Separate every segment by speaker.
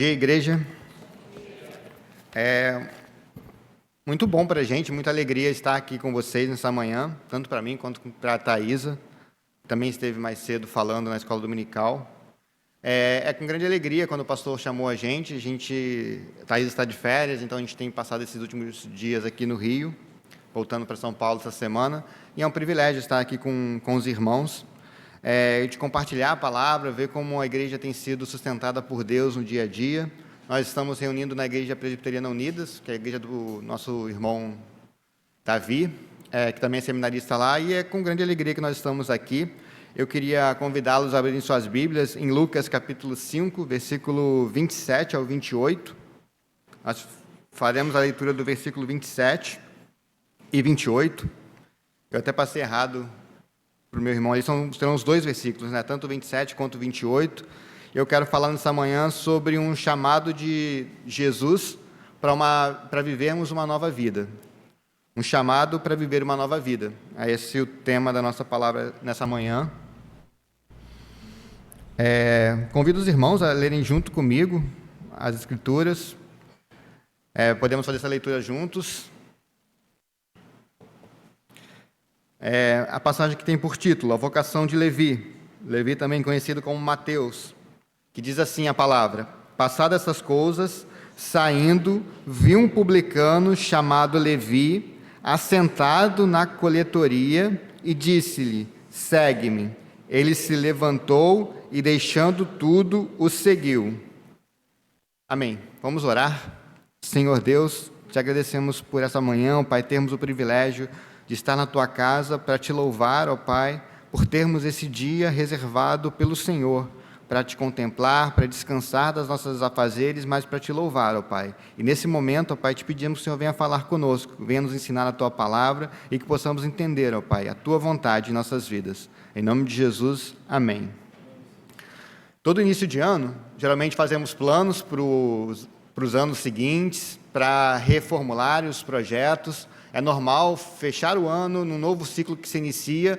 Speaker 1: E aí, igreja, é muito bom para a gente, muita alegria estar aqui com vocês nessa manhã, tanto para mim quanto para a Thaisa, que também esteve mais cedo falando na escola dominical. É com grande alegria quando o pastor chamou a Thaisa está de férias, então a gente tem passado esses últimos dias aqui no Rio, voltando para São Paulo essa semana, e é um privilégio estar aqui com os irmãos, de compartilhar a palavra, ver como a igreja tem sido sustentada por Deus no dia a dia. Nós estamos reunindo na Igreja Presbiteriana Unidas, que é a igreja do nosso irmão Davi, que também é seminarista lá, e é com grande alegria que nós estamos aqui. Eu queria convidá-los a abrirem suas Bíblias em Lucas capítulo 5, versículo 27 ao 28. Nós faremos a leitura do versículo 27 e 28. Eu até passei errado para o meu irmão, eles serão os dois versículos, né? Tanto o 27 quanto o 28. Eu quero falar nessa manhã sobre um chamado de Jesus para vivermos uma nova vida. Um chamado para viver uma nova vida. É esse o tema da nossa palavra nessa manhã. Convido os irmãos a lerem junto comigo as Escrituras. Podemos fazer essa leitura juntos. A passagem que tem por título, a vocação de Levi. Levi também conhecido como Mateus. Que diz assim a palavra: passadas essas coisas, saindo, viu um publicano chamado Levi, assentado na coletoria, e disse-lhe: segue-me. Ele se levantou e, deixando tudo, o seguiu. Amém. Vamos orar. Senhor Deus, te agradecemos por essa manhã, ó Pai, termos o privilégio de estar na Tua casa para Te louvar, ó Pai, por termos esse dia reservado pelo Senhor, para Te contemplar, para descansar das nossas afazeres, mas para Te louvar, ó Pai. E nesse momento, ó Pai, Te pedimos que o Senhor venha falar conosco, venha nos ensinar a Tua palavra e que possamos entender, ó Pai, a Tua vontade em nossas vidas. Em nome de Jesus, amém. Todo início de ano, geralmente fazemos planos para os anos seguintes, para reformular os projetos. É normal fechar o ano num novo ciclo que se inicia,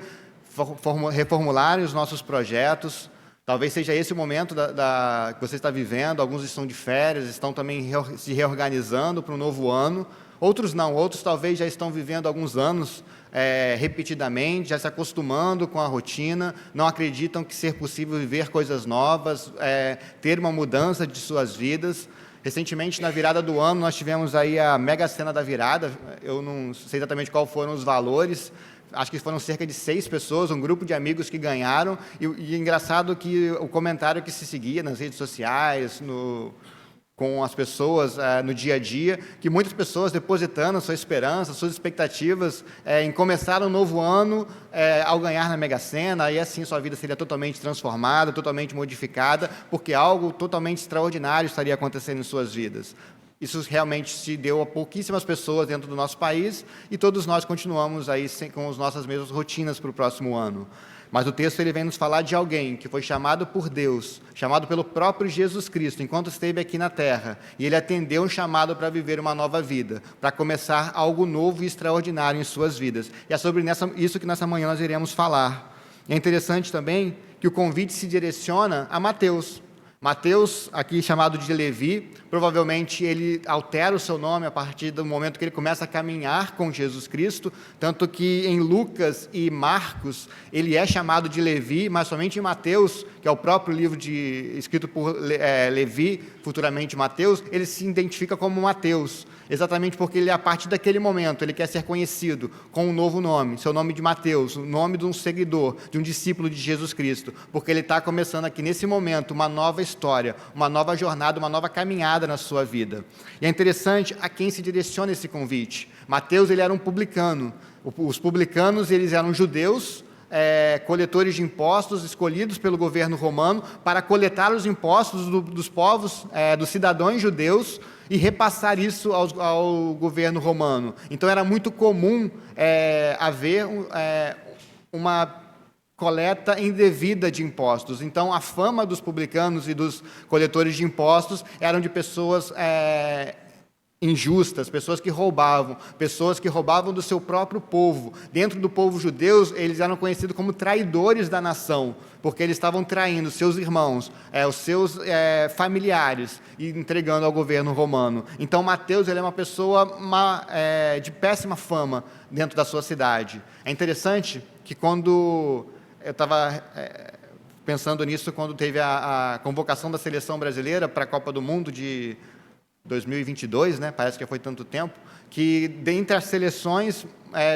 Speaker 1: reformular os nossos projetos. Talvez seja esse o momento que você está vivendo. Alguns estão de férias, estão também se reorganizando para um novo ano. Outros não, outros talvez já estão vivendo alguns anos repetidamente, já se acostumando com a rotina, não acreditam que ser possível viver coisas novas, ter uma mudança de suas vidas. Recentemente, na virada do ano, nós tivemos aí a Mega Sena da virada. Eu não sei exatamente quais foram os valores, acho que foram cerca de 6 pessoas, um grupo de amigos que ganharam, e engraçado que o comentário que se seguia nas redes sociais, com as pessoas no dia a dia, que muitas pessoas depositando a sua esperança, suas expectativas em começar um novo ano ao ganhar na Mega Sena, e assim sua vida seria totalmente transformada, totalmente modificada, porque algo totalmente extraordinário estaria acontecendo em suas vidas. Isso realmente se deu a pouquíssimas pessoas dentro do nosso país, e todos nós continuamos aí com as nossas mesmas rotinas para o próximo ano. Mas o texto ele vem nos falar de alguém que foi chamado por Deus, chamado pelo próprio Jesus Cristo, enquanto esteve aqui na terra, e ele atendeu um chamado para viver uma nova vida, para começar algo novo e extraordinário em suas vidas. E é sobre isso que nessa manhã nós iremos falar. É interessante também que o convite se direciona a Mateus. Mateus, aqui chamado de Levi, provavelmente ele altera o seu nome a partir do momento que ele começa a caminhar com Jesus Cristo, tanto que em Lucas e Marcos ele é chamado de Levi, mas somente em Mateus, que é o próprio livro escrito por Levi, futuramente Mateus, ele se identifica como Mateus, exatamente porque ele, a partir daquele momento, ele quer ser conhecido com um novo nome, seu nome de Mateus, o nome de um seguidor, de um discípulo de Jesus Cristo, porque ele está começando aqui nesse momento uma nova história, uma nova jornada, uma nova caminhada na sua vida. E é interessante a quem se direciona esse convite. Mateus, ele era um publicano. Os publicanos, eles eram judeus, coletores de impostos, escolhidos pelo governo romano para coletar os impostos dos povos, dos cidadãos judeus, e repassar isso ao governo romano. Então, era muito comum haver uma coleta indevida de impostos. Então, a fama dos publicanos e dos coletores de impostos eram de pessoas injustas, pessoas que roubavam do seu próprio povo. Dentro do povo judeu, eles eram conhecidos como traidores da nação, porque eles estavam traindo seus irmãos, os seus familiares, e entregando ao governo romano. Então, Mateus, ele é uma pessoa de péssima fama dentro da sua cidade. É interessante que quando eu estava pensando nisso, quando teve a convocação da seleção brasileira para a Copa do Mundo de 2022, né? Parece que foi tanto tempo, que dentre as seleções,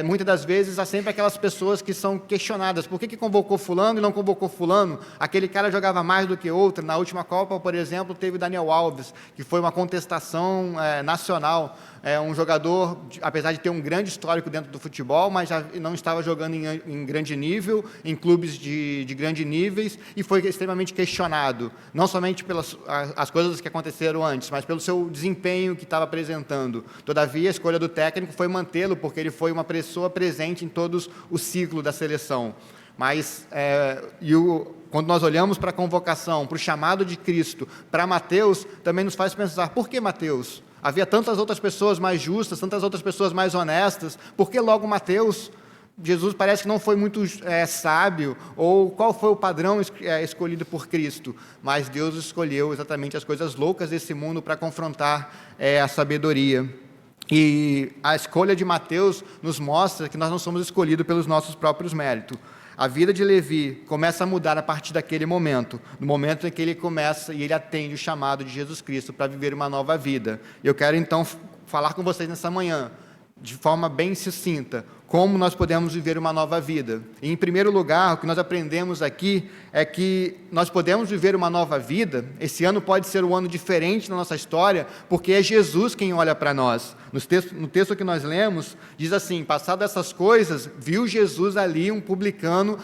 Speaker 1: muitas das vezes, há sempre aquelas pessoas que são questionadas. Por que convocou fulano e não convocou fulano? Aquele cara jogava mais do que outro. Na última Copa, por exemplo, teve Daniel Alves, que foi uma contestação nacional. Um jogador, apesar de ter um grande histórico dentro do futebol, mas já não estava jogando em grande nível, em clubes de grande níveis, e foi extremamente questionado, não somente pelas as coisas que aconteceram antes, mas pelo seu desempenho que estava apresentando. Todavia, a escolha do técnico foi mantê-lo, porque ele foi uma pessoa presente em todos o ciclo da seleção. Mas, quando nós olhamos para a convocação, para o chamado de Cristo, para Mateus, também nos faz pensar, por que Mateus? Havia tantas outras pessoas mais justas, tantas outras pessoas mais honestas, por que logo Mateus? Jesus parece que não foi muito sábio, ou qual foi o padrão escolhido por Cristo? Mas Deus escolheu exatamente as coisas loucas desse mundo para confrontar a sabedoria. E a escolha de Mateus nos mostra que nós não somos escolhidos pelos nossos próprios méritos. A vida de Levi começa a mudar a partir daquele momento, no momento em que ele começa e ele atende o chamado de Jesus Cristo para viver uma nova vida. Eu quero então falar com vocês nessa manhã, de forma bem sucinta, como nós podemos viver uma nova vida. E, em primeiro lugar, o que nós aprendemos aqui é que nós podemos viver uma nova vida. Esse ano pode ser um ano diferente na nossa história, porque é Jesus quem olha para nós. No texto que nós lemos, diz assim: passadas essas coisas, viu Jesus ali um publicano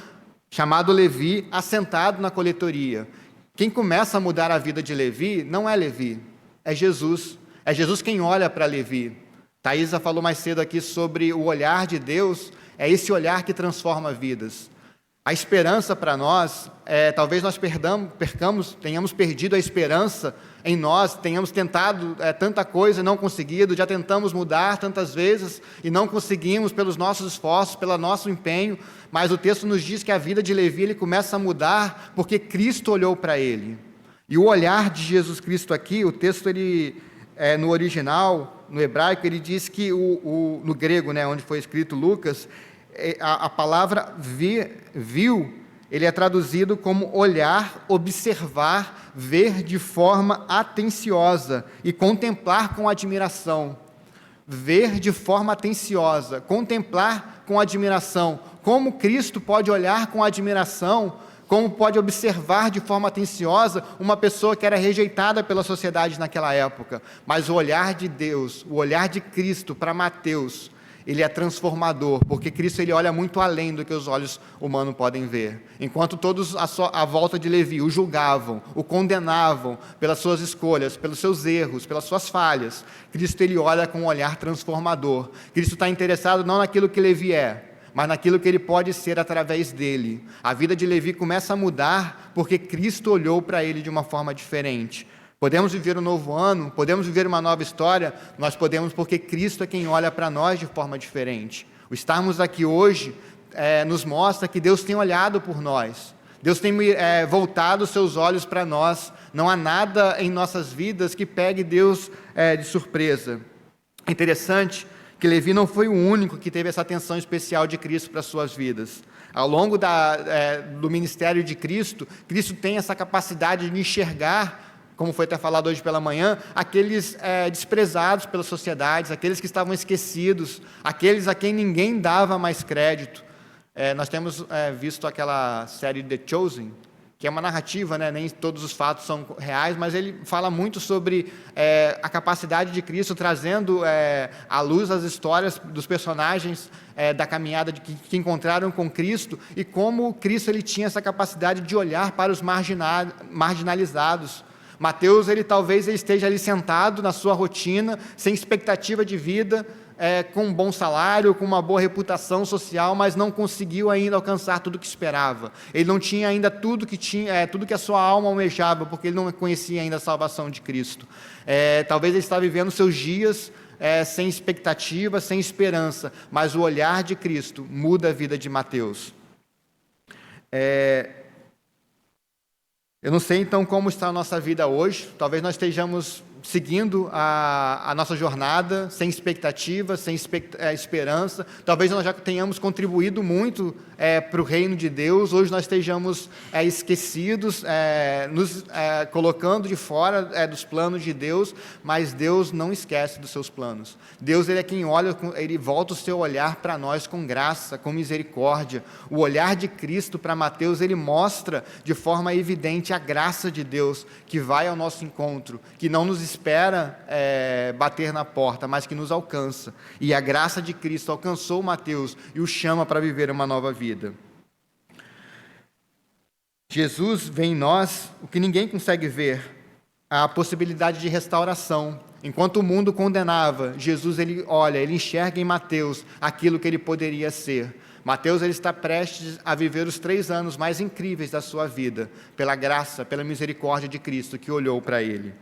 Speaker 1: chamado Levi, assentado na coletoria. Quem começa a mudar a vida de Levi não é Levi, é Jesus. É Jesus quem olha para Levi. Thaisa falou mais cedo aqui sobre o olhar de Deus, é esse olhar que transforma vidas. A esperança para nós, talvez nós tenhamos perdido a esperança em nós, tenhamos tentado tanta coisa e não conseguido, já tentamos mudar tantas vezes e não conseguimos pelos nossos esforços, pelo nosso empenho, mas o texto nos diz que a vida de Levi ele começa a mudar porque Cristo olhou para ele. E o olhar de Jesus Cristo aqui, o texto no original, no hebraico, ele diz que, no grego, né, onde foi escrito Lucas, a palavra viu, ele é traduzido como olhar, observar, ver de forma atenciosa e contemplar com admiração. Ver de forma atenciosa, contemplar com admiração. Como Cristo pode olhar com admiração, como pode observar de forma atenciosa uma pessoa que era rejeitada pela sociedade naquela época. Mas o olhar de Deus, o olhar de Cristo para Mateus, ele é transformador, porque Cristo ele olha muito além do que os olhos humanos podem ver. Enquanto todos à volta de Levi o julgavam, o condenavam pelas suas escolhas, pelos seus erros, pelas suas falhas, Cristo ele olha com um olhar transformador. Cristo está interessado não naquilo que Levi é, mas naquilo que ele pode ser através dele. A vida de Levi começa a mudar porque Cristo olhou para ele de uma forma diferente. Podemos viver um novo ano, podemos viver uma nova história, nós podemos porque Cristo é quem olha para nós de forma diferente. O estarmos aqui hoje nos mostra que Deus tem olhado por nós. Deus tem voltado os seus olhos para nós. Não há nada em nossas vidas que pegue Deus de surpresa. É interessante que Levi não foi o único que teve essa atenção especial de Cristo para as suas vidas. Ao longo do ministério de Cristo, Cristo tem essa capacidade de enxergar, como foi até falado hoje pela manhã, aqueles desprezados pelas sociedades, aqueles que estavam esquecidos, aqueles a quem ninguém dava mais crédito. Nós temos visto aquela série The Chosen, que é uma narrativa, né? Nem todos os fatos são reais, mas ele fala muito sobre a capacidade de Cristo trazendo à luz as histórias dos personagens da caminhada que encontraram com Cristo e como Cristo ele tinha essa capacidade de olhar para os marginalizados. Mateus, talvez esteja ali sentado na sua rotina, sem expectativa de vida, com um bom salário, com uma boa reputação social, mas não conseguiu ainda alcançar tudo que esperava. Ele não tinha ainda tudo que a sua alma almejava, porque ele não conhecia ainda a salvação de Cristo. Talvez ele estava vivendo seus dias sem expectativa, sem esperança, mas o olhar de Cristo muda a vida de Mateus. Eu não sei então como está a nossa vida hoje. Talvez nós estejamos seguindo a nossa jornada sem expectativa, sem esperança. Talvez nós já tenhamos contribuído muito para o reino de Deus. Hoje nós estejamos esquecidos, nos colocando de fora dos planos de Deus, mas Deus não esquece dos seus planos. Deus, Ele é quem olha, Ele volta o seu olhar para nós com graça, com misericórdia. O olhar de Cristo para Mateus, Ele mostra de forma evidente a graça de Deus que vai ao nosso encontro, que não nos espera bater na porta, mas que nos alcança. E a graça de Cristo alcançou Mateus e o chama para viver uma nova vida. Jesus vê em nós o que ninguém consegue ver, a possibilidade de restauração. Enquanto o mundo condenava, Jesus ele enxerga em Mateus aquilo que ele poderia ser. Mateus ele está prestes a viver os 3 anos mais incríveis da sua vida, pela graça, pela misericórdia de Cristo que olhou para ele.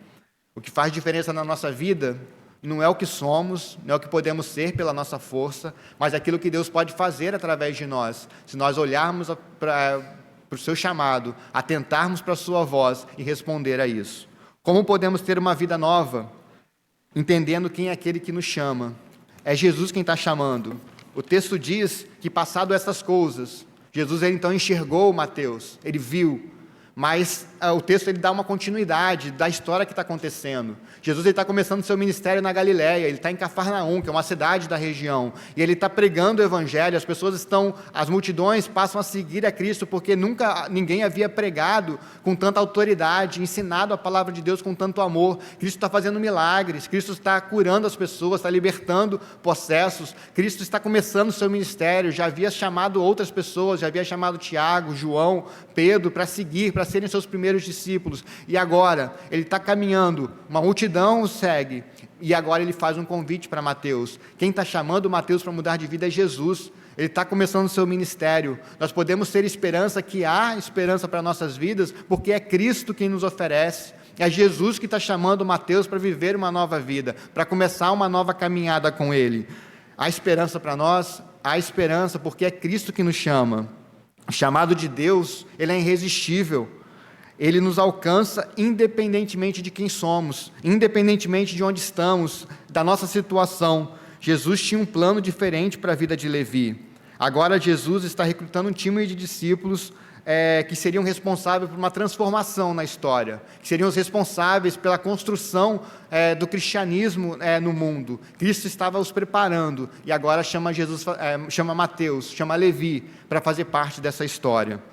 Speaker 1: O que faz diferença na nossa vida não é o que somos, não é o que podemos ser pela nossa força, mas aquilo que Deus pode fazer através de nós, se nós olharmos para o seu chamado, atentarmos para a sua voz e responder a isso. Como podemos ter uma vida nova, entendendo quem é aquele que nos chama? É Jesus quem está chamando. O texto diz que, passado essas coisas, Jesus ele então enxergou Mateus, ele viu, mas o texto ele dá uma continuidade da história que está acontecendo. Jesus está começando seu ministério na Galileia, ele está em Cafarnaum, que é uma cidade da região, e ele está pregando o evangelho. As multidões passam a seguir a Cristo, porque nunca ninguém havia pregado com tanta autoridade, ensinado a palavra de Deus com tanto amor. Cristo está fazendo milagres, Cristo está curando as pessoas, está libertando possessos. Cristo está começando o seu ministério, já havia chamado outras pessoas, já havia chamado Tiago, João, Pedro, para seguir, para serem seus primeiros discípulos, e agora ele está caminhando, uma multidão o segue, e agora ele faz um convite para Mateus. Quem está chamando Mateus para mudar de vida é Jesus. Ele está começando o seu ministério. Nós podemos ter esperança, que há esperança para nossas vidas, porque é Cristo quem nos oferece. É Jesus que está chamando Mateus para viver uma nova vida, para começar uma nova caminhada com Ele. Há esperança para nós? Há esperança, porque é Cristo que nos chama. O chamado de Deus, ele é irresistível. Ele nos alcança independentemente de quem somos, independentemente de onde estamos, da nossa situação. Jesus tinha um plano diferente para a vida de Levi. Agora Jesus está recrutando um time de discípulos que seriam responsáveis por uma transformação na história, que seriam os responsáveis pela construção do cristianismo no mundo. Cristo estava os preparando, e agora chama Mateus, chama Levi, para fazer parte dessa história.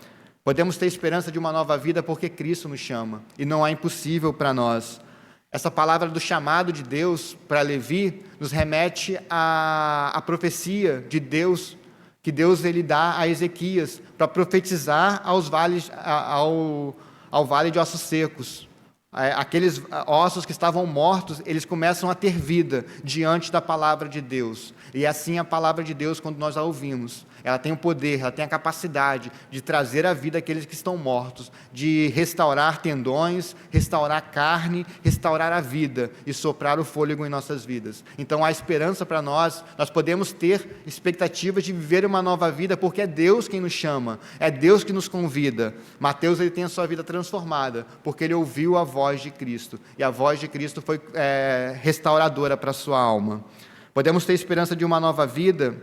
Speaker 1: Podemos ter esperança de uma nova vida porque Cristo nos chama, e não há impossível para nós. Essa palavra do chamado de Deus para Levi nos remete à profecia de Deus, que Deus ele dá a Ezequias, para profetizar ao vale de ossos secos. Aqueles ossos que estavam mortos, eles começam a ter vida diante da palavra de Deus. E assim a palavra de Deus, quando nós a ouvimos, ela tem o poder, ela tem a capacidade de trazer à vida aqueles que estão mortos, de restaurar tendões, restaurar carne, restaurar a vida e soprar o fôlego em nossas vidas. Então há esperança para nós podemos ter expectativas de viver uma nova vida, porque é Deus quem nos chama, é Deus que nos convida. Mateus ele tem a sua vida transformada, porque ele ouviu a voz de Cristo, e a voz de Cristo foi restauradora para a sua alma. Podemos ter esperança de uma nova vida,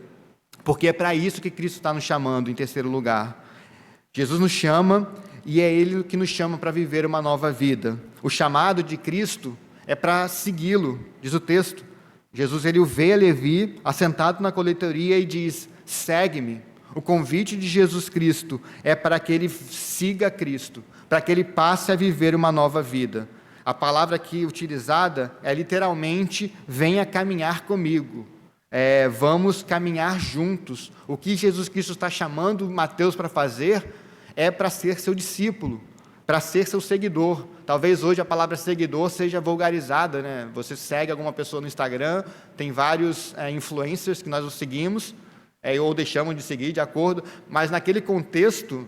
Speaker 1: porque é para isso que Cristo está nos chamando, em terceiro lugar. Jesus nos chama, e é Ele que nos chama para viver uma nova vida. O chamado de Cristo é para segui-lo, diz o texto. Jesus ele o vê a Levi, assentado na coletoria, e diz: segue-me. O convite de Jesus Cristo é para que ele siga Cristo, para que ele passe a viver uma nova vida. A palavra aqui utilizada é literalmente: venha caminhar comigo. Vamos caminhar juntos. O que Jesus Cristo está chamando Mateus para fazer é para ser seu discípulo. para ser seu seguidor. Talvez hoje a palavra seguidor seja vulgarizada, né? Você segue alguma pessoa no Instagram, tem vários influencers que nós os seguimos, ou deixamos de seguir, de acordo, mas naquele contexto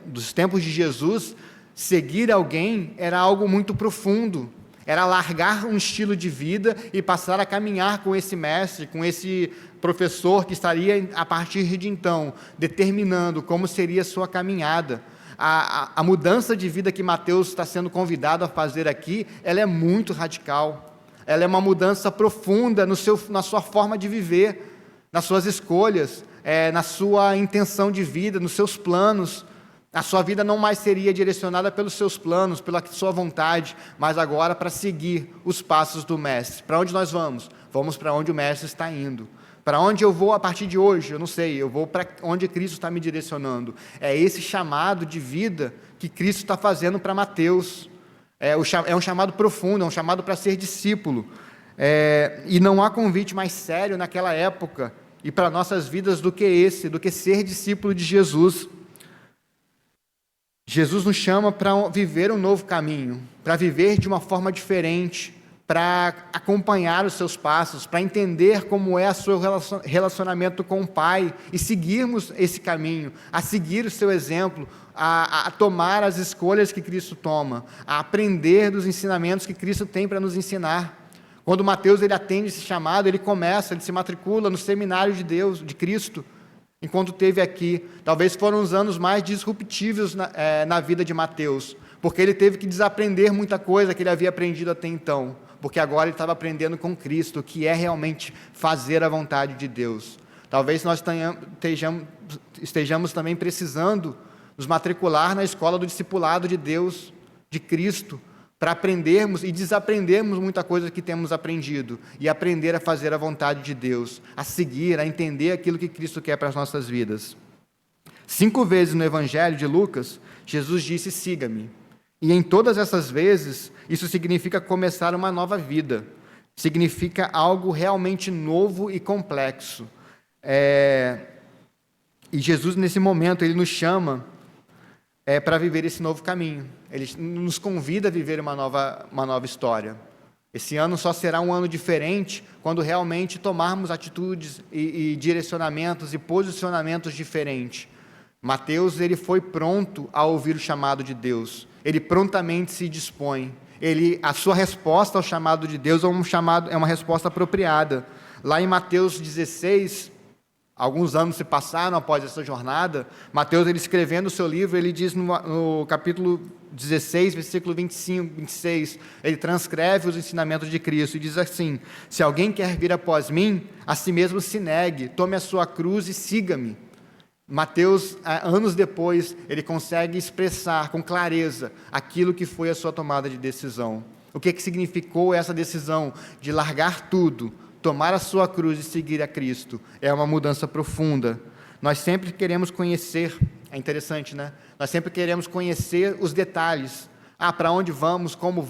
Speaker 1: dos tempos de Jesus, seguir alguém era algo muito profundo, era largar um estilo de vida e passar a caminhar com esse mestre, com esse professor que estaria, a partir de então, determinando como seria a sua caminhada. A mudança de vida que Mateus está sendo convidado a fazer aqui, ela é muito radical, ela é uma mudança profunda na sua forma de viver, nas suas escolhas, na sua intenção de vida, nos seus planos. A sua vida não mais seria direcionada pelos seus planos, pela sua vontade, mas agora para seguir os passos do Mestre. Para onde nós vamos? Vamos para onde o Mestre está indo. Para onde eu vou a partir de hoje? Eu não sei, eu vou para onde Cristo está me direcionando. É esse chamado de vida que Cristo está fazendo para Mateus. É um chamado profundo, é um chamado para ser discípulo. E não há convite mais sério naquela época e para nossas vidas do que ser discípulo de Jesus. Jesus nos chama para viver um novo caminho, para viver de uma forma diferente, para acompanhar os seus passos, para entender como é o seu relacionamento com o Pai e seguirmos esse caminho, a seguir o seu exemplo, a tomar as escolhas que Cristo toma, a aprender dos ensinamentos que Cristo tem para nos ensinar. Quando Mateus ele atende esse chamado, ele se matricula no seminário de Deus, de Cristo, enquanto esteve aqui. Talvez foram os anos mais disruptivos na vida de Mateus, porque ele teve que desaprender muita coisa que ele havia aprendido até então, porque agora ele estava aprendendo com Cristo, que é realmente fazer a vontade de Deus. Talvez nós estejamos também precisando nos matricular na escola do discipulado de Deus, de Cristo, para aprendermos e desaprendermos muita coisa que temos aprendido e aprender a fazer a vontade de Deus, a seguir, a entender aquilo que Cristo quer para as nossas vidas. 5 vezes no Evangelho de Lucas, Jesus disse: siga-me. E em todas essas vezes, isso significa começar uma nova vida, significa algo realmente novo e complexo. E Jesus, nesse momento, ele nos chama para viver esse novo caminho. Ele nos convida a viver uma nova história. Esse ano só será um ano diferente quando realmente tomarmos atitudes e direcionamentos e posicionamentos diferentes. Mateus ele foi pronto a ouvir o chamado de Deus. Ele prontamente se dispõe. A sua resposta ao chamado de Deus é uma resposta apropriada. Lá em Mateus 16, alguns anos se passaram após essa jornada, Mateus, ele escrevendo o seu livro, ele diz no capítulo 16, versículo 25, 26, ele transcreve os ensinamentos de Cristo e diz assim: se alguém quer vir após mim, a si mesmo se negue, tome a sua cruz e siga-me. Mateus, anos depois, ele consegue expressar com clareza aquilo que foi a sua tomada de decisão. O que significou essa decisão de largar tudo, tomar a sua cruz e seguir a Cristo? É uma mudança profunda. Nós sempre queremos conhecer, é interessante, né? Nós sempre queremos conhecer os detalhes. Para onde vamos, como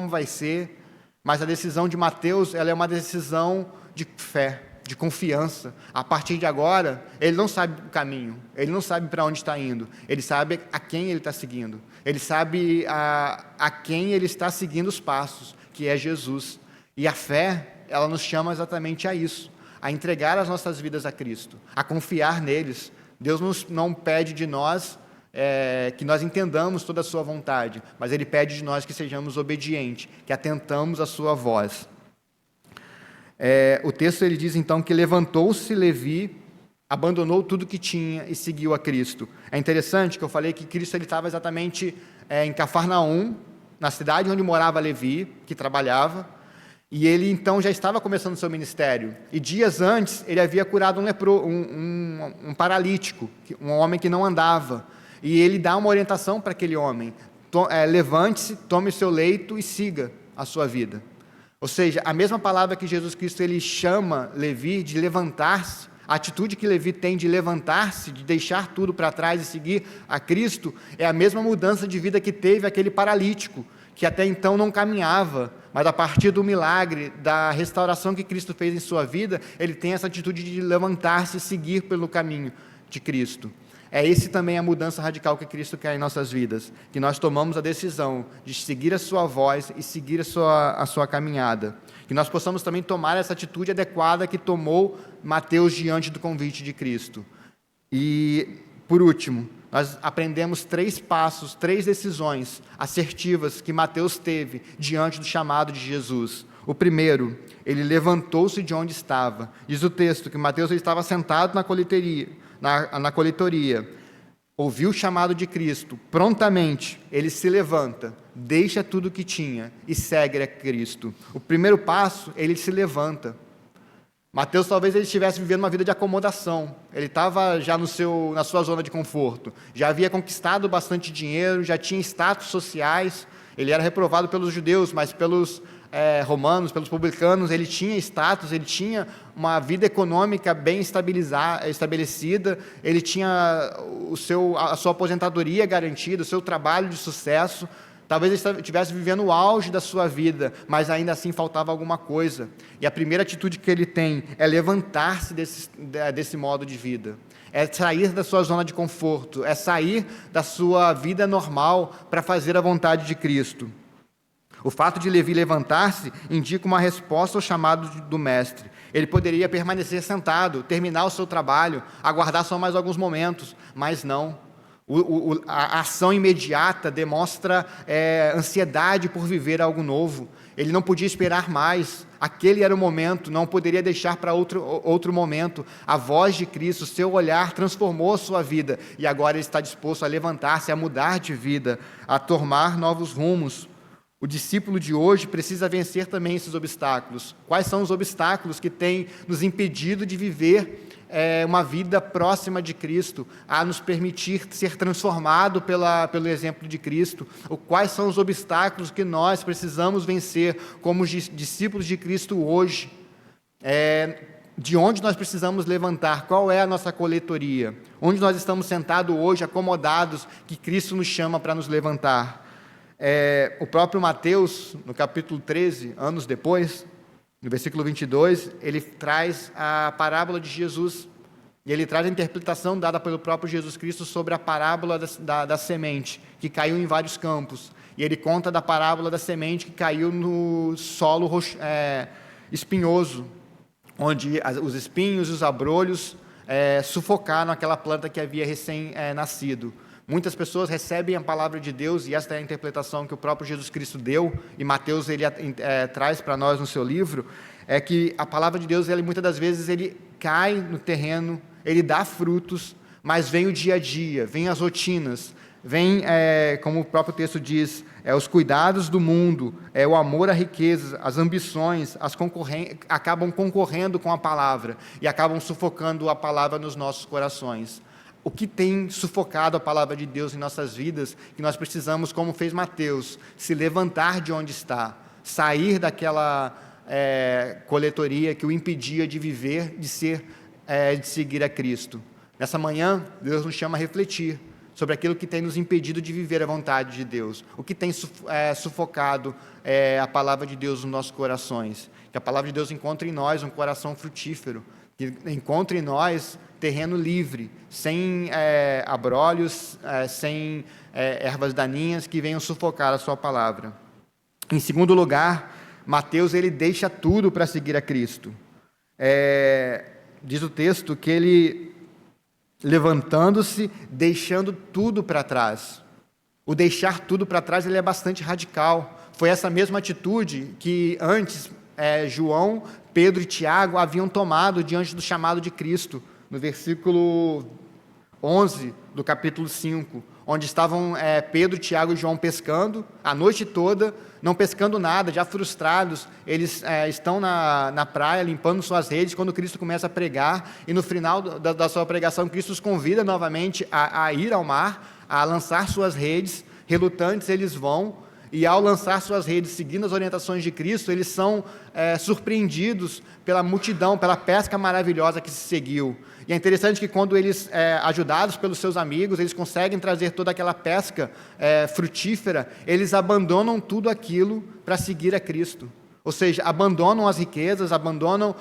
Speaker 1: vai ser. Mas a decisão de Mateus, ela é uma decisão de fé, de confiança. A partir de agora, ele não sabe o caminho, ele não sabe para onde está indo, ele sabe a quem ele está seguindo, ele sabe a quem ele está seguindo os passos, que é Jesus. E a fé, ela nos chama exatamente a isso, a entregar as nossas vidas a Cristo, a confiar neles. Deus não pede de nós que nós entendamos toda a sua vontade, mas Ele pede de nós que sejamos obedientes, que atentamos à sua voz. O texto ele diz então que levantou-se Levi, abandonou tudo que tinha e seguiu a Cristo. É interessante que eu falei que Cristo ele estava exatamente em Cafarnaum, na cidade onde morava Levi, que trabalhava, e ele então já estava começando o seu ministério. E dias antes ele havia curado um paralítico, um homem que não andava. E ele dá uma orientação para aquele homem: levante-se, tome o seu leito e siga a sua vida. Ou seja, a mesma palavra que Jesus Cristo ele chama Levi de levantar-se, a atitude que Levi tem de levantar-se, de deixar tudo para trás e seguir a Cristo, é a mesma mudança de vida que teve aquele paralítico, que até então não caminhava, mas a partir do milagre, da restauração que Cristo fez em sua vida, ele tem essa atitude de levantar-se e seguir pelo caminho de Cristo. É esse também a mudança radical que Cristo quer em nossas vidas, que nós tomamos a decisão de seguir a sua voz e seguir a sua caminhada. Que nós possamos também tomar essa atitude adequada que tomou Mateus diante do convite de Cristo. E, por último, nós aprendemos 3 passos, 3 decisões assertivas que Mateus teve diante do chamado de Jesus. O primeiro, ele levantou-se de onde estava. Diz o texto que Mateus estava sentado na coletoria, ouviu o chamado de Cristo, prontamente ele se levanta, deixa tudo o que tinha e segue a Cristo. O primeiro passo, ele se levanta. Mateus talvez ele estivesse vivendo uma vida de acomodação, ele estava já na sua zona de conforto, já havia conquistado bastante dinheiro, já tinha status sociais, ele era reprovado pelos judeus, mas pelos romanos, pelos publicanos, ele tinha status, ele tinha uma vida econômica bem estabelecida, ele tinha a sua aposentadoria garantida, o seu trabalho de sucesso. Talvez ele estivesse vivendo o auge da sua vida, mas ainda assim faltava alguma coisa. E a primeira atitude que ele tem é levantar-se desse modo de vida. É sair da sua zona de conforto, é sair da sua vida normal para fazer a vontade de Cristo. O fato de Levi levantar-se indica uma resposta ao chamado do mestre. Ele poderia permanecer sentado, terminar o seu trabalho, aguardar só mais alguns momentos, mas não. A ação imediata demonstra ansiedade por viver algo novo. Ele não podia esperar mais. Aquele era o momento, não poderia deixar para outro momento. A voz de Cristo, o seu olhar transformou a sua vida e agora ele está disposto a levantar-se, a mudar de vida, a tomar novos rumos. O discípulo de hoje precisa vencer também esses obstáculos. Quais são os obstáculos que têm nos impedido de viver uma vida próxima de Cristo, a nos permitir ser transformado pelo exemplo de Cristo? Quais são os obstáculos que nós precisamos vencer como discípulos de Cristo hoje? De onde nós precisamos levantar? Qual é a nossa coletoria? Onde nós estamos sentados hoje, acomodados, que Cristo nos chama para nos levantar? O próprio Mateus, no capítulo 13, anos depois, no versículo 22, ele traz a parábola de Jesus, e ele traz a interpretação dada pelo próprio Jesus Cristo sobre a parábola da semente, que caiu em vários campos, e ele conta da parábola da semente que caiu no solo espinhoso, onde os espinhos e os abrolhos sufocaram aquela planta que havia recém-nascido. Muitas pessoas recebem a palavra de Deus, e esta é a interpretação que o próprio Jesus Cristo deu, e Mateus traz para nós no seu livro, é que a palavra de Deus, muitas das vezes, ele cai no terreno, ele dá frutos, mas vem o dia a dia, vem as rotinas, vem, como o próprio texto diz, os cuidados do mundo, o amor à riqueza, as ambições, acabam concorrendo com a palavra, e acabam sufocando a palavra nos nossos corações. O que tem sufocado a palavra de Deus em nossas vidas, que nós precisamos, como fez Mateus, se levantar de onde está, sair daquela coletoria que o impedia de viver, de seguir a Cristo. Nessa manhã, Deus nos chama a refletir sobre aquilo que tem nos impedido de viver a vontade de Deus, o que tem sufocado a palavra de Deus nos nossos corações. Que a palavra de Deus encontre em nós um coração frutífero, que encontre em nós terreno livre, sem abrolhos, sem ervas daninhas que venham sufocar a sua palavra. Em segundo lugar, Mateus ele deixa tudo para seguir a Cristo. Diz o texto que ele, levantando-se, deixando tudo para trás. O deixar tudo para trás ele é bastante radical. Foi essa mesma atitude que antes João, Pedro e Tiago haviam tomado diante do chamado de Cristo, no versículo 11 do capítulo 5, onde estavam Pedro, Tiago e João pescando, a noite toda, não pescando nada, já frustrados, eles estão na praia, limpando suas redes, quando Cristo começa a pregar, e no final da sua pregação, Cristo os convida novamente a ir ao mar, a lançar suas redes, relutantes eles vão, e ao lançar suas redes, seguindo as orientações de Cristo, eles são surpreendidos pela multidão, pela pesca maravilhosa que se seguiu. E é interessante que quando eles, ajudados pelos seus amigos, eles conseguem trazer toda aquela pesca frutífera, eles abandonam tudo aquilo para seguir a Cristo. Ou seja, abandonam as riquezas, abandonam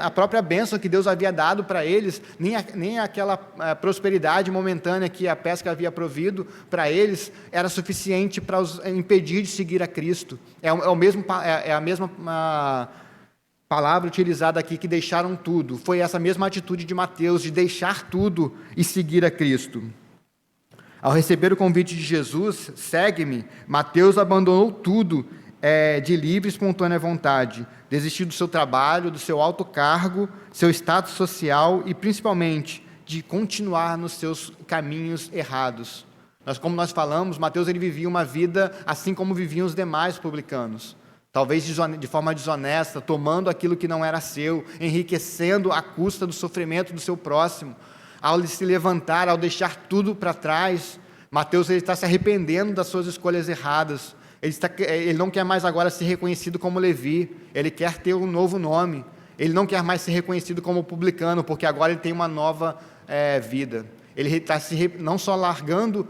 Speaker 1: a própria bênção que Deus havia dado para eles, nem aquela prosperidade momentânea que a pesca havia provido para eles era suficiente para os impedir de seguir a Cristo. É a mesma palavra utilizada aqui, que deixaram tudo. Foi essa mesma atitude de Mateus, de deixar tudo e seguir a Cristo. Ao receber o convite de Jesus, segue-me, Mateus abandonou tudo de livre e espontânea vontade, desistiu do seu trabalho, do seu alto cargo, seu status social e, principalmente, de continuar nos seus caminhos errados. Como nós falamos, Mateus ele vivia uma vida assim como viviam os demais publicanos. Talvez de forma desonesta, tomando aquilo que não era seu, enriquecendo à custa do sofrimento do seu próximo. Ao se levantar, ao deixar tudo para trás, Mateus ele está se arrependendo das suas escolhas erradas. Ele não quer mais agora ser reconhecido como Levi, ele quer ter um novo nome. Ele não quer mais ser reconhecido como publicano, porque agora ele tem uma nova vida. Ele está não só largando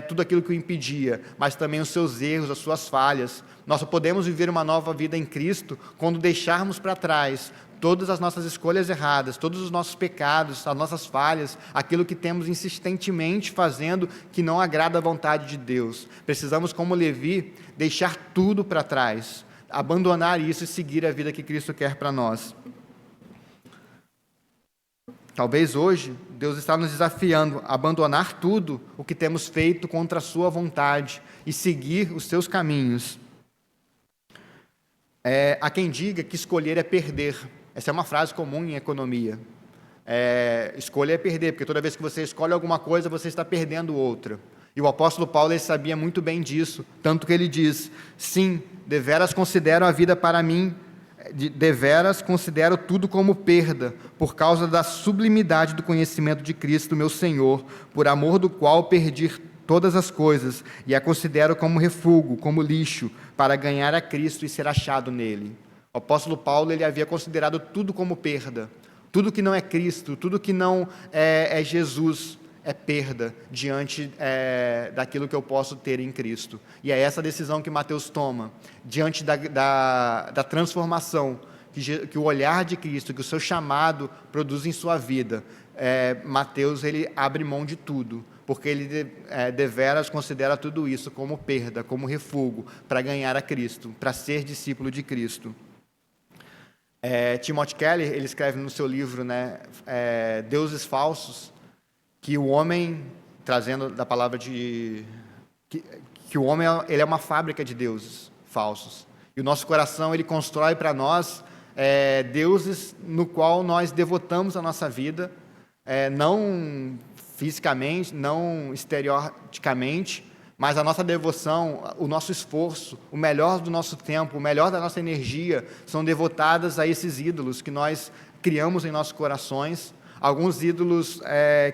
Speaker 1: tudo aquilo que o impedia, mas também os seus erros, as suas falhas. Nós só podemos viver uma nova vida em Cristo quando deixarmos para trás todas as nossas escolhas erradas, todos os nossos pecados, as nossas falhas, aquilo que temos insistentemente fazendo que não agrada à vontade de Deus. Precisamos, como Levi, deixar tudo para trás, abandonar isso e seguir a vida que Cristo quer para nós. Talvez hoje Deus está nos desafiando a abandonar tudo o que temos feito contra a sua vontade e seguir os seus caminhos. Há quem diga que escolher é perder. Essa é uma frase comum em economia. Escolher é perder, porque toda vez que você escolhe alguma coisa, você está perdendo outra. E o apóstolo Paulo ele sabia muito bem disso, tanto que ele diz: sim, deveras considero a vida para mim, deveras considero tudo como perda, por causa da sublimidade do conhecimento de Cristo, meu Senhor, por amor do qual perdi todas as coisas, e a considero como refúgio, como lixo, para ganhar a Cristo e ser achado nele. O apóstolo Paulo ele havia considerado tudo como perda. Tudo que não é Cristo, tudo que não é Jesus, é perda diante daquilo que eu posso ter em Cristo. E é essa decisão que Mateus toma, diante da transformação que o olhar de Cristo, que o seu chamado produz em sua vida. Mateus ele abre mão de tudo, porque ele deveras considera tudo isso como perda, como refúgio, para ganhar a Cristo, para ser discípulo de Cristo. Timothy Keller, ele escreve no seu livro, Deuses Falsos, que o homem, trazendo da palavra que o homem ele é uma fábrica de deuses falsos. E o nosso coração ele constrói para nós deuses no qual nós devotamos a nossa vida, não fisicamente, não exterioticamente, mas a nossa devoção, o nosso esforço, o melhor do nosso tempo, o melhor da nossa energia, são devotadas a esses ídolos que nós criamos em nossos corações. Alguns ídolos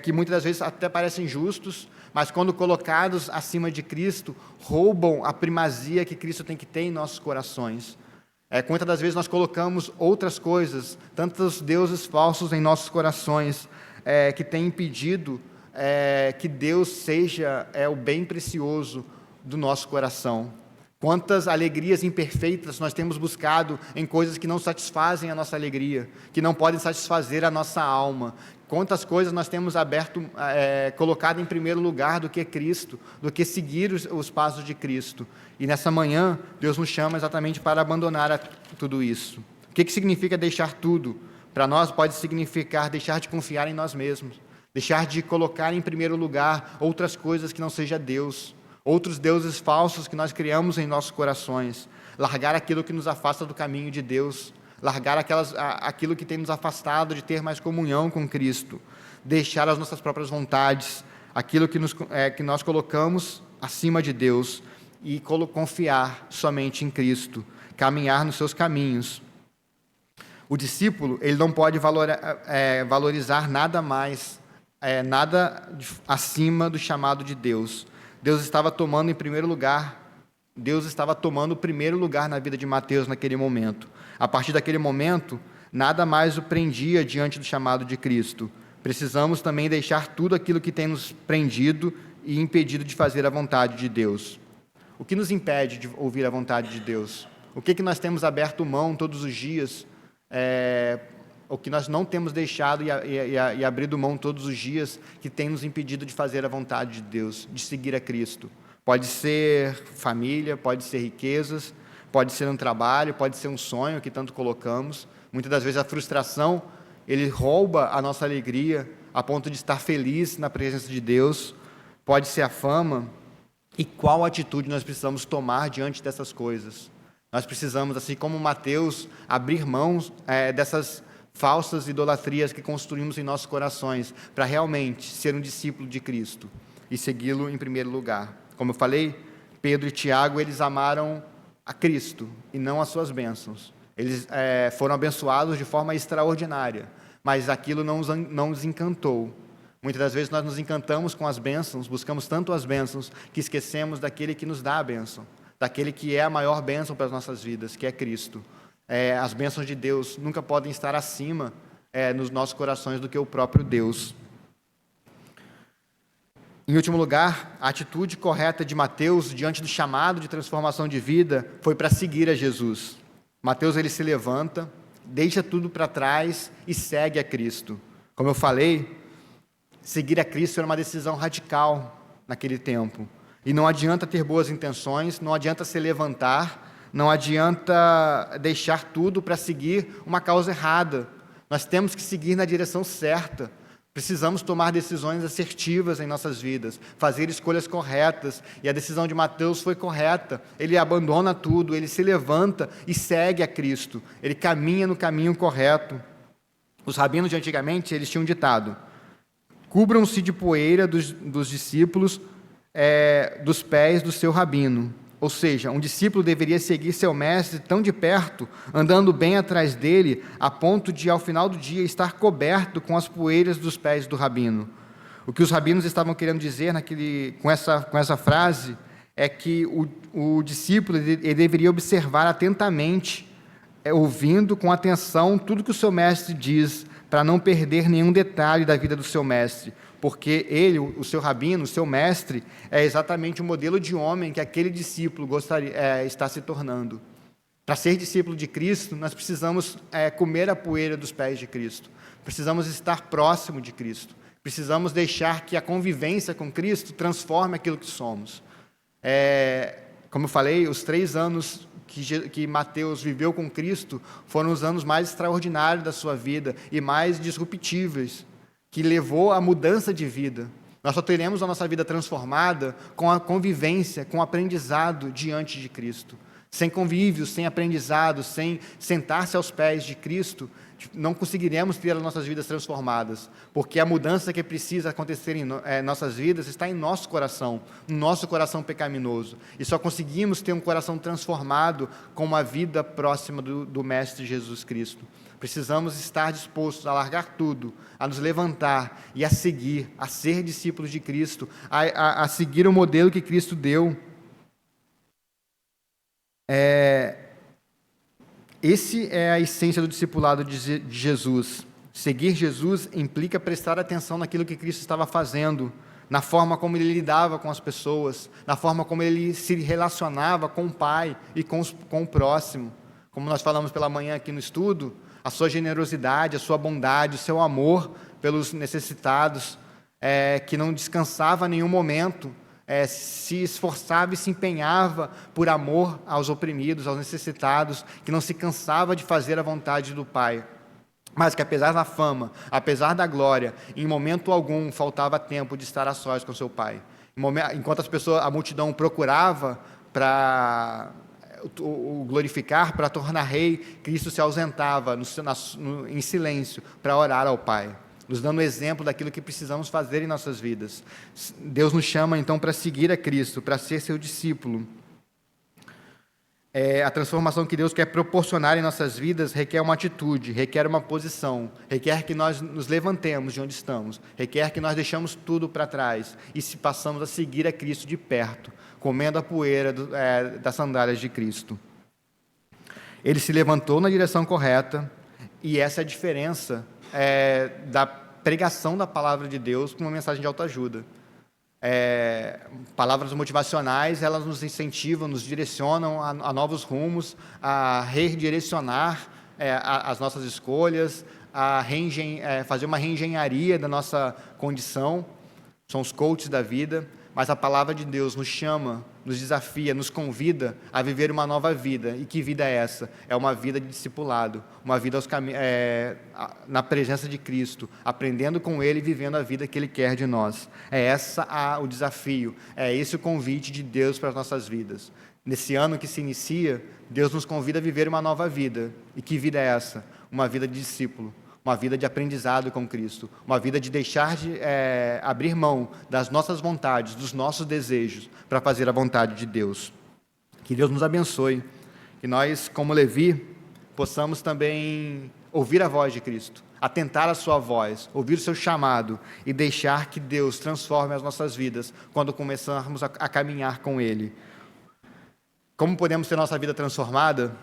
Speaker 1: que muitas das vezes até parecem justos, mas quando colocados acima de Cristo, roubam a primazia que Cristo tem que ter em nossos corações. Muitas das vezes nós colocamos outras coisas, tantos deuses falsos em nossos corações, que têm impedido que Deus seja o bem precioso do nosso coração. Quantas alegrias imperfeitas nós temos buscado em coisas que não satisfazem a nossa alegria, que não podem satisfazer a nossa alma. Quantas coisas nós temos colocado em primeiro lugar do que Cristo, do que seguir os passos de Cristo. E nessa manhã, Deus nos chama exatamente para abandonar tudo isso. O que significa deixar tudo? Para nós pode significar deixar de confiar em nós mesmos, deixar de colocar em primeiro lugar outras coisas que não seja Deus, outros deuses falsos que nós criamos em nossos corações, largar aquilo que nos afasta do caminho de Deus, largar aquilo que tem nos afastado de ter mais comunhão com Cristo, deixar as nossas próprias vontades, aquilo que nós colocamos acima de Deus e confiar somente em Cristo, caminhar nos seus caminhos. O discípulo ele não pode valorizar nada mais, nada acima do chamado de Deus. Deus estava tomando o primeiro lugar na vida de Mateus naquele momento. A partir daquele momento, nada mais o prendia diante do chamado de Cristo. Precisamos também deixar tudo aquilo que tem nos prendido e impedido de fazer a vontade de Deus. O que nos impede de ouvir a vontade de Deus? O que nós temos aberto mão todos os dias, o que nós não temos deixado e abrido mão todos os dias, que tem nos impedido de fazer a vontade de Deus, de seguir a Cristo. Pode ser família, pode ser riquezas, pode ser um trabalho, pode ser um sonho que tanto colocamos. Muitas das vezes a frustração, ele rouba a nossa alegria, a ponto de estar feliz na presença de Deus. Pode ser a fama. E qual atitude nós precisamos tomar diante dessas coisas? Nós precisamos, assim como Mateus, abrir mãos dessas falsas idolatrias que construímos em nossos corações, para realmente ser um discípulo de Cristo e segui-lo em primeiro lugar. Como eu falei, Pedro e Tiago, eles amaram a Cristo e não as suas bênçãos. Eles foram abençoados de forma extraordinária, mas aquilo não os encantou. Muitas das vezes nós nos encantamos com as bênçãos, buscamos tanto as bênçãos, que esquecemos daquele que nos dá a bênção, daquele que é a maior bênção para as nossas vidas, que é Cristo. As bênçãos de Deus nunca podem estar acima nos nossos corações do que o próprio Deus. Em último lugar, a atitude correta de Mateus diante do chamado de transformação de vida foi para seguir a Jesus. Mateus, ele se levanta, deixa tudo para trás e segue a Cristo. Como eu falei, seguir a Cristo era uma decisão radical naquele tempo. E não adianta ter boas intenções, não adianta se levantar, não adianta deixar tudo para seguir uma causa errada. Nós temos que seguir na direção certa. Precisamos tomar decisões assertivas em nossas vidas, fazer escolhas corretas. E a decisão de Mateus foi correta. Ele abandona tudo, ele se levanta e segue a Cristo. Ele caminha no caminho correto. Os rabinos de antigamente, eles tinham um ditado: cubram-se de poeira dos discípulos dos pés do seu rabino. Ou seja, um discípulo deveria seguir seu mestre tão de perto, andando bem atrás dele, a ponto de, ao final do dia, estar coberto com as poeiras dos pés do rabino. O que os rabinos estavam querendo dizer com essa frase é que o discípulo ele deveria observar atentamente, ouvindo com atenção tudo que o seu mestre diz, para não perder nenhum detalhe da vida do seu mestre, porque ele, o seu rabino, o seu mestre, é exatamente o modelo de homem que aquele discípulo está se tornando. Para ser discípulo de Cristo, nós precisamos comer a poeira dos pés de Cristo, precisamos estar próximo de Cristo, precisamos deixar que a convivência com Cristo transforme aquilo que somos. Como eu falei, os 3 anos que Mateus viveu com Cristo foram os anos mais extraordinários da sua vida e mais disruptíveis, que levou à mudança de vida. Nós só teremos a nossa vida transformada com a convivência, com o aprendizado diante de Cristo. Sem convívio, sem aprendizado, sem sentar-se aos pés de Cristo, não conseguiremos ter as nossas vidas transformadas, porque a mudança que precisa acontecer em nossas vidas está em nosso coração, no nosso coração pecaminoso, e só conseguimos ter um coração transformado com uma vida próxima do Mestre Jesus Cristo. Precisamos estar dispostos a largar tudo, a nos levantar e a seguir, a ser discípulos de Cristo, a seguir o modelo que Cristo deu. Esse é a essência do discipulado de Jesus. Seguir Jesus implica prestar atenção naquilo que Cristo estava fazendo, na forma como ele lidava com as pessoas, na forma como ele se relacionava com o Pai e com o próximo. Como nós falamos pela manhã aqui no estudo, a sua generosidade, a sua bondade, o seu amor pelos necessitados, que não descansava em nenhum momento, se esforçava e se empenhava por amor aos oprimidos, aos necessitados, que não se cansava de fazer a vontade do Pai. Mas que apesar da fama, apesar da glória, em momento algum faltava tempo de estar a sós com seu Pai. Enquanto a multidão procurava para o glorificar, para tornar rei, Cristo se ausentava em silêncio para orar ao Pai, nos dando exemplo daquilo que precisamos fazer em nossas vidas. Deus nos chama então para seguir a Cristo, para ser seu discípulo. A transformação que Deus quer proporcionar em nossas vidas requer uma atitude, requer uma posição, requer que nós nos levantemos de onde estamos, requer que nós deixamos tudo para trás e se passamos a seguir a Cristo de perto, comendo a poeira das sandálias de Cristo. Ele se levantou na direção correta, e essa é a diferença da pregação da palavra de Deus para uma mensagem de autoajuda. Palavras motivacionais, elas nos incentivam, nos direcionam a novos rumos, a redirecionar as nossas escolhas, a fazer uma reengenharia da nossa condição. São os coaches da vida, mas a palavra de Deus nos chama, nos desafia, nos convida a viver uma nova vida. E que vida é essa? É uma vida de discipulado, uma vida na presença de Cristo, aprendendo com Ele e vivendo a vida que Ele quer de nós. É esse o desafio, é esse o convite de Deus para as nossas vidas. Nesse ano que se inicia, Deus nos convida a viver uma nova vida. E que vida é essa? Uma vida de discípulo, uma vida de aprendizado com Cristo, uma vida de deixar de abrir mão das nossas vontades, dos nossos desejos, para fazer a vontade de Deus. Que Deus nos abençoe, que nós, como Levi, possamos também ouvir a voz de Cristo, atentar à sua voz, ouvir o seu chamado e deixar que Deus transforme as nossas vidas quando começarmos a caminhar com Ele. Como podemos ter nossa vida transformada?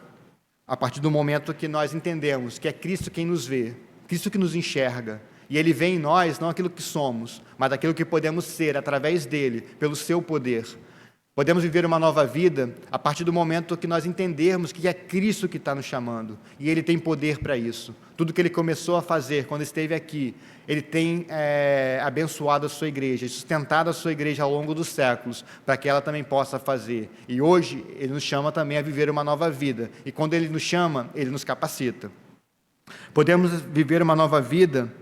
Speaker 1: A partir do momento que nós entendemos que é Cristo quem nos vê, Cristo que nos enxerga, e Ele vê em nós não aquilo que somos, mas aquilo que podemos ser através dEle, pelo seu poder. Podemos viver uma nova vida a partir do momento que nós entendermos que é Cristo que está nos chamando, e Ele tem poder para isso. Tudo que Ele começou a fazer quando esteve aqui, Ele tem abençoado a sua igreja, sustentado a sua igreja ao longo dos séculos, para que ela também possa fazer. E hoje, Ele nos chama também a viver uma nova vida, e quando Ele nos chama, Ele nos capacita. Podemos viver uma nova vida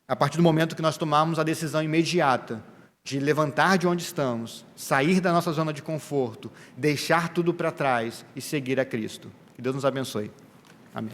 Speaker 1: a partir do momento que nós tomarmos a decisão imediata de levantar de onde estamos, sair da nossa zona de conforto, deixar tudo para trás e seguir a Cristo. Que Deus nos abençoe. Amém.